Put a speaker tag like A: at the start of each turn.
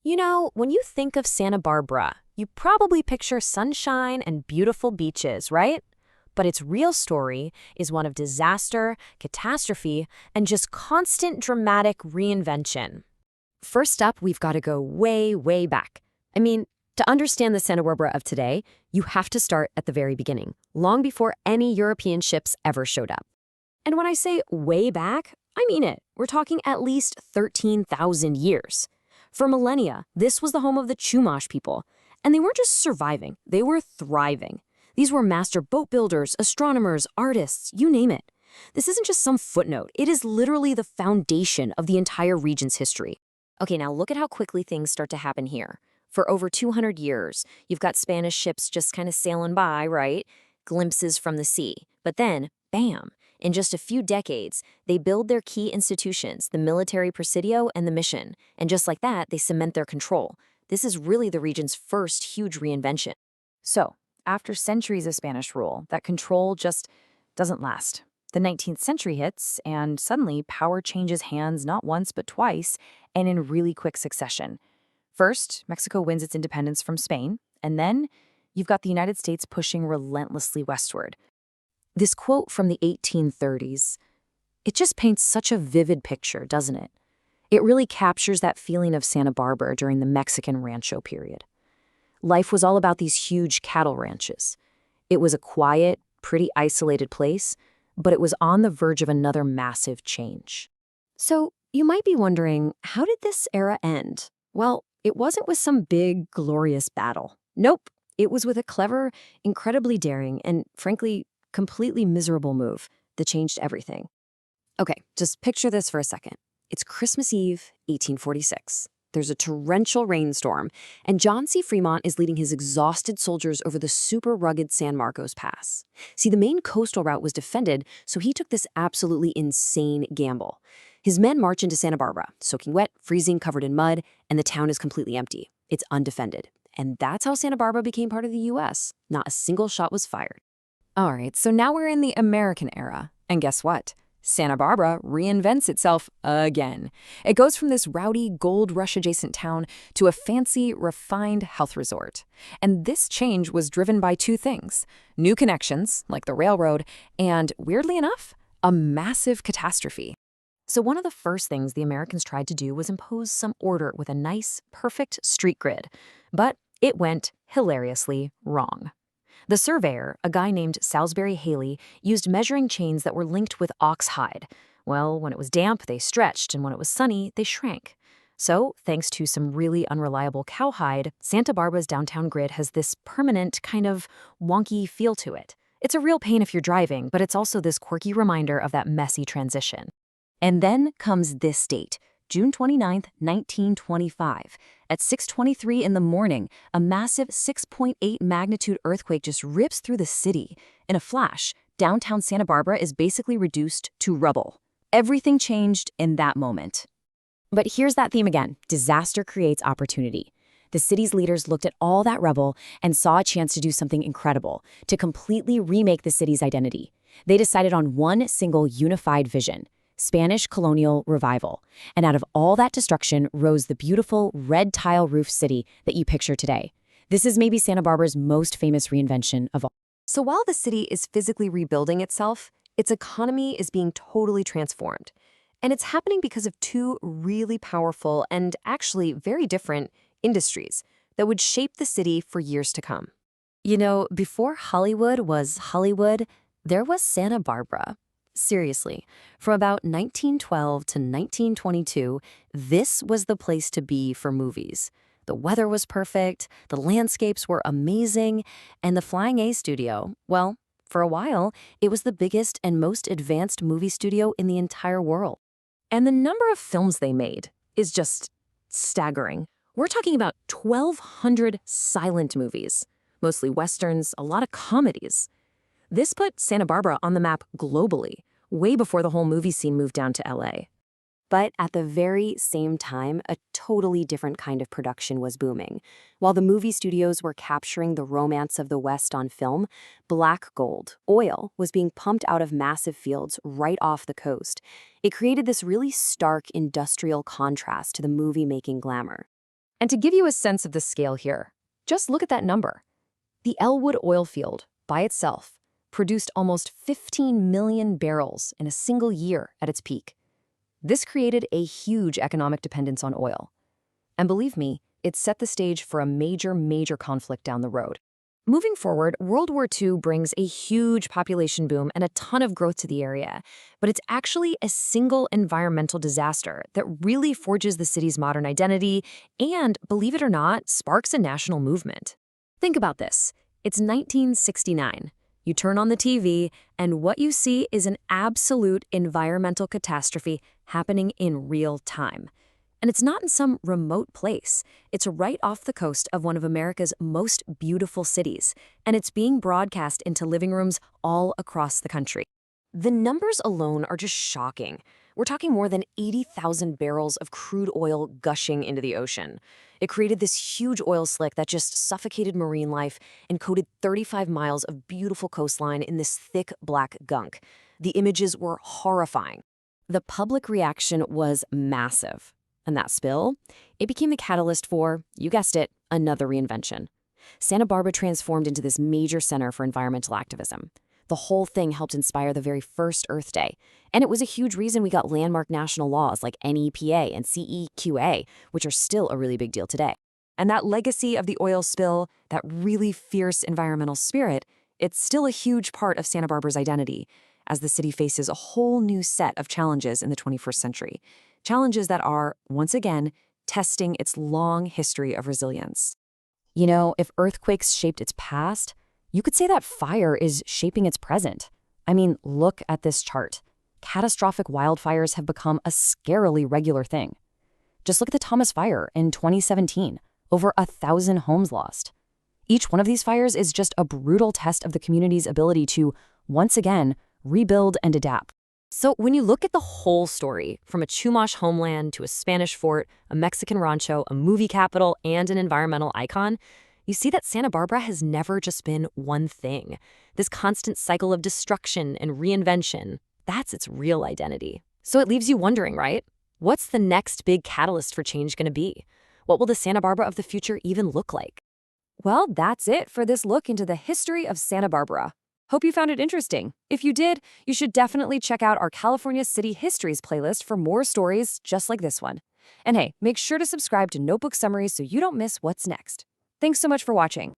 A: When you think of Santa Barbara, you probably picture sunshine and beautiful beaches, right? But its real story is one of disaster, catastrophe, and just constant dramatic reinvention. First up, we've got to go way, way back. I mean, to understand the Santa Barbara of today, you have to start at the very beginning, long before any European ships ever showed up. And when I say way back, I mean it. We're talking at least 13,000 years. For millennia, this was the home of the Chumash people. And they weren't just surviving, they were thriving. These were master boat builders, astronomers, artists, you name it. This isn't just some footnote. It is literally the foundation of the entire region's history. Okay, now look at how quickly things start to happen here. For over 200 years, you've got Spanish ships just kind of sailing by, right? Glimpses from the sea. But then, bam, in just a few decades, they build their key institutions, the military presidio and the mission. And just like that, they cement their control. This is really the region's first huge reinvention. So, after centuries of Spanish rule, that control just doesn't last. The 19th century hits, and suddenly power changes hands not once but twice, and in really quick succession. First, Mexico wins its independence from Spain, and then you've got the United States pushing relentlessly westward. This quote from the 1830s, it just paints such a vivid picture, doesn't it? It really captures that feeling of Santa Barbara during the Mexican Rancho period. Life was all about these huge cattle ranches. It was a quiet, pretty isolated place, but it was on the verge of another massive change. So, you might be wondering, how did this era end? Well, it wasn't with some big, glorious battle. Nope. It was with a clever, incredibly daring, and frankly, completely miserable move that changed everything. Okay, just picture this for a second. It's Christmas Eve, 1846. There's a torrential rainstorm, and John C. Fremont is leading his exhausted soldiers over the super rugged San Marcos Pass. See, the main coastal route was defended, so he took this absolutely insane gamble. His men march into Santa Barbara, soaking wet, freezing, covered in mud, and the town is completely empty. It's undefended. And that's how Santa Barbara became part of the U.S. Not a single shot was fired. All right, so now we're in the American era. And guess what? Santa Barbara reinvents itself again. It goes from this rowdy gold rush-adjacent town to a fancy, refined health resort. And this change was driven by two things: new connections, like the railroad, and, weirdly enough, a massive catastrophe. So one of the first things the Americans tried to do was impose some order with a nice, perfect street grid. But it went hilariously wrong. The surveyor, a guy named Salisbury Haley, used measuring chains that were linked with ox hide. Well, when it was damp, they stretched, and when it was sunny, they shrank. So, thanks to some really unreliable cowhide, Santa Barbara's downtown grid has this permanent, kind of wonky feel to it. It's a real pain if you're driving, but it's also this quirky reminder of that messy transition. And then comes this date, June 29th, 1925. At 6:23 in the morning, a massive 6.8 magnitude earthquake just rips through the city. In a flash, downtown Santa Barbara is basically reduced to rubble. Everything changed in that moment. But here's that theme again. Disaster creates opportunity. The city's leaders looked at all that rubble and saw a chance to do something incredible, to completely remake the city's identity. They decided on one single unified vision: Spanish Colonial Revival. And out of all that destruction rose the beautiful red tile roof city that you picture today. This is maybe Santa Barbara's most famous reinvention of all. So while the city is physically rebuilding itself, its economy is being totally transformed. And it's happening because of two really powerful and actually very different industries that would shape the city for years to come. Before Hollywood was Hollywood, there was Santa Barbara. Seriously, from about 1912 to 1922, this was the place to be for movies. The weather was perfect, the landscapes were amazing, and the Flying A studio, well, for a while, it was the biggest and most advanced movie studio in the entire world. And the number of films they made is just staggering. We're talking about 1,200 silent movies, mostly westerns, a lot of comedies. This put Santa Barbara on the map globally, way before the whole movie scene moved down to LA. But at the very same time, a totally different kind of production was booming. While the movie studios were capturing the romance of the West on film, black gold, oil, was being pumped out of massive fields right off the coast. It created this really stark industrial contrast to the movie-making glamour.
B: And to give you a sense of the scale here, just look at that number. The Elwood oil field, by itself, produced almost 15 million barrels in a single year at its peak. This created a huge economic dependence on oil. And believe me, it set the stage for a major conflict down the road. Moving forward, World War II brings a huge population boom and a ton of growth to the area, but it's actually a single environmental disaster that really forges the city's modern identity and, believe it or not, sparks a national movement. Think about this. It's 1969. You turn on the TV, and what you see is an absolute environmental catastrophe happening in real time. And it's not in some remote place. It's right off the coast of one of America's most beautiful cities, and it's being broadcast into living rooms all across the country. The numbers alone are just shocking. We're talking more than 80,000 barrels of crude oil gushing into the ocean. It created this huge oil slick that just suffocated marine life and coated 35 miles of beautiful coastline in this thick black gunk. The images were horrifying. The public reaction was massive. And that spill, it became the catalyst for, you guessed it, another reinvention. Santa Barbara transformed into this major center for environmental activism. The whole thing helped inspire the very first Earth Day. And it was a huge reason we got landmark national laws like NEPA and CEQA, which are still a really big deal today. And that legacy of the oil spill, that really fierce environmental spirit, it's still a huge part of Santa Barbara's identity as the city faces a whole new set of challenges in the 21st century. Challenges that are, once again, testing its long history of resilience. You know, if earthquakes shaped its past, you could say that fire is shaping its present. I mean, look at this chart. Catastrophic wildfires have become a scarily regular thing. Just look at the Thomas Fire in 2017, over 1,000 homes lost. Each one of these fires is just a brutal test of the community's ability to, once again, rebuild and adapt. So when you look at the whole story, from a Chumash homeland to a Spanish fort, a Mexican rancho, a movie capital, and an environmental icon, you see that Santa Barbara has never just been one thing. This constant cycle of destruction and reinvention, that's its real identity. So it leaves you wondering, right? What's the next big catalyst for change going to be? What will the Santa Barbara of the future even look like? Well, that's it for this look into the history of Santa Barbara. Hope you found it interesting. If you did, you should definitely check out our California City Histories playlist for more stories just like this one. And hey, make sure to subscribe to Notebook Summaries so you don't miss what's next. Thanks so much for watching.